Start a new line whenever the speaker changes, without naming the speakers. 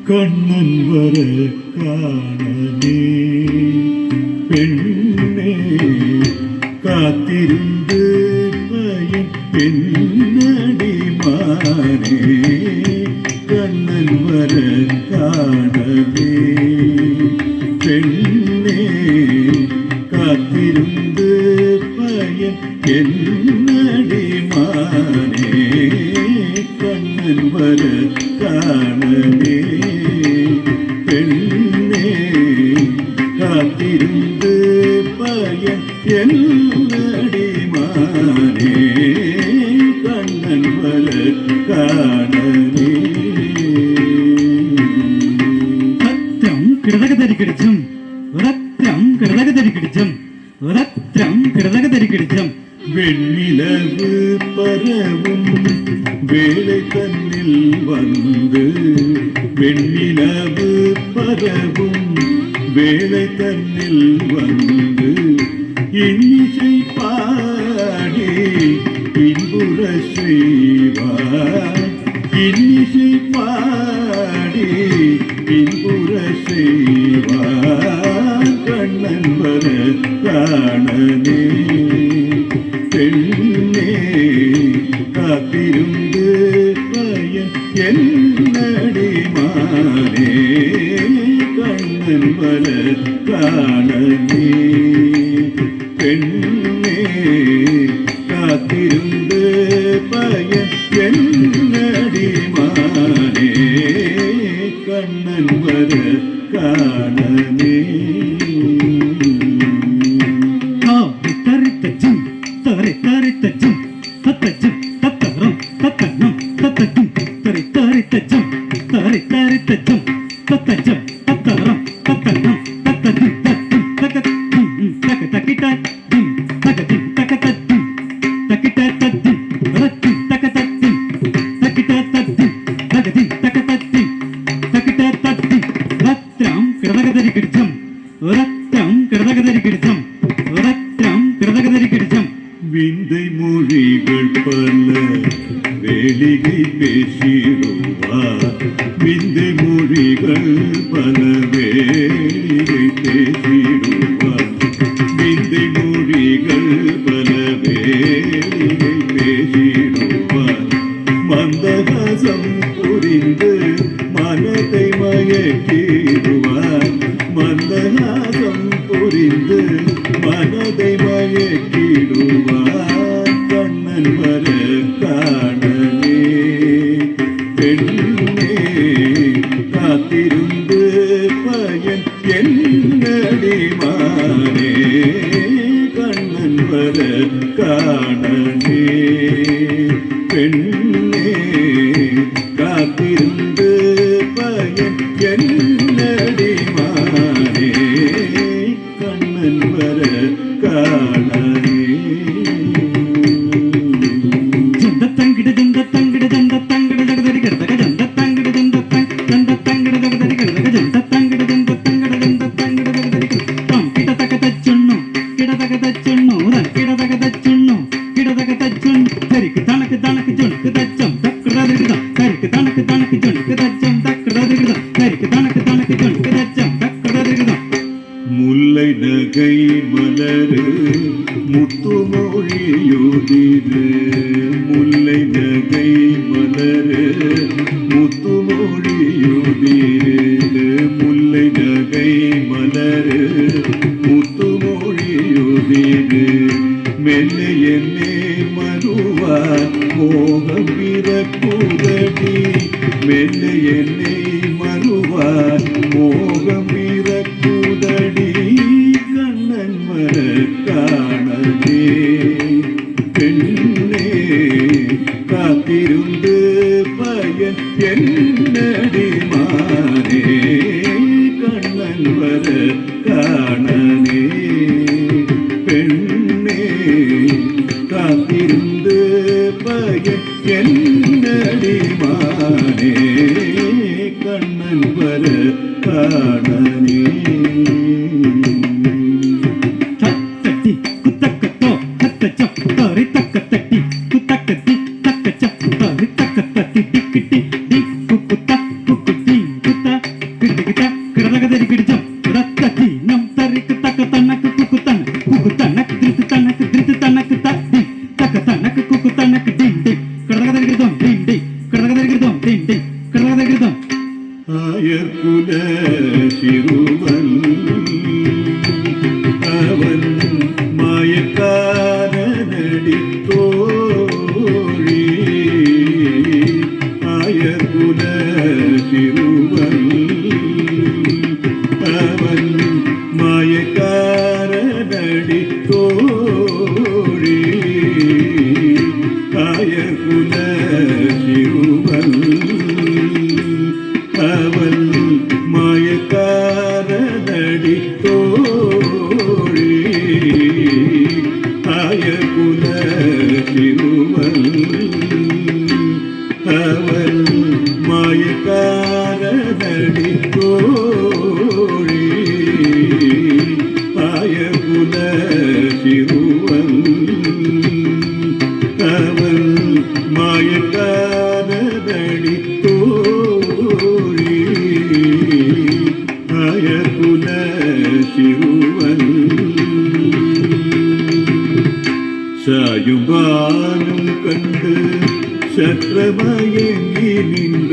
கண்ணன் வர காணலே பெண்ணே காத்திருந்து பயன் பெண்ணடி மாறே கண்ணன் வர காணலே பெண்ணே காத்திருந்து பயன் என்னடி மாறே கண்ணன் வர காணலே பெண்ணே காத்திருந்து பயன் என்னடி மாறே கண்ணன் வர காணலே
சத்தியம் கிடதகதறி கிடைச்சும் ரத்தம் கிடதகதறி கிடைச்சும் ரத்தம் கிடதகதறி கிடைச்சும்
வெண்ணிலவு பரவும் வேலை தன்னில் வந்து வெண்ணிலவு பரவும் வேலை தன்னில் வந்து இன்னிசை பாடி இன்புற செய்வார் இன்னிசை பாடி இன்புற செய்வார் கண்ணன் வர காணலே பெண்ணே காத்திருந்து பயன் என்னடி மாறே கண்ணன் வர காணலே பெண்ணே காத்திருந்து பயன் என்னடி மாறே கண்ணன் வர காணலே விந்தை மொழிகள் பல வேலிகை பேசிடுவார் விந்தை மொழிகள் பல வேலிகை பேசிடுவார் விந்தை மொழிகள் பல வேலிகை பேசிடுவார் மந்தகாசம் புரிந்து மனதை மயக்கிடுவார் மந்தகாசம் புரிந்து மனதை மயக்கிடுவார் கண்ணன் வர காணலே பெண்ணே காத்திருந்து பயன் என்னடி மாறே கண்ணன் வர காணலே பெண்ணே காத்திருந்து பயன் என்னடி மாறே கண்ணன் வர காணலே முல்லை நகை மலரு முத்துமொழியுதிரு முல்லை நகை மலரு முத்துமொழியுதிரு முல்லை நகை மலரு முத்துமொழியுதிரு மெல்ல என்னே மறுவார் மோகம் பிறக்குதடி மெல்ல என்னை மறுவார் மோகம் பிறக்குதடி கண்ணன் மர காணலே பெண்ணே காத்திருந்து பயன் என்னடி மாறே கண்ணன் வர காணலே பெண்ணே இருந்து பயன் என்னடி மானே கண்ணன் வர காணனே
தட்டி குத்தக்கத்தோ தக்கச்சம் தாரி தக்கத்தட்டி குத்தக்கத்தி தக்கச்சம் தாரி தக்கத்தட்டி டிக்கிட்டி டி குக்குத்தா குக்குட்டி குத்தா கிட்டகிட்ட கிடதகதரி கிடிச்சம் ரத்தத்தி நம் தரிக்கு தக்க தன்னக்கு குக்குத்தன குக்குத்தனக்கு திருத்து தன்னக்கு திருத்து தன்னக்கு தட்டி தக்க தன்னக்கு குக்குத்தனக்கு டிங் டிங் கிடதகதரி கிடிச்சம் டிங் டிங் கிடதகதரி கிடிச்சம் டிங் டிங் கிடதகதரி கிடிச்சம்
ஆயர்குல சிறுவன் அவன் மாயக்கார நடித்தோழி ஆயர்குல சிறுவன் அவன் மாயக்கார நடித்தோழி ஆயர்குல சிறுவன் அவள் மாயக்கார நடித்தோழி ஆயகுல சிறுவன் அவள் மாயக்கார நடித்தோழி ஆயகுல சிறுவன் அவள் மாயக்கார நடித்தோழி ஆயகுல சிறுவன் சாயுபானம் கண்டு சற்றமயங்கி நின்ற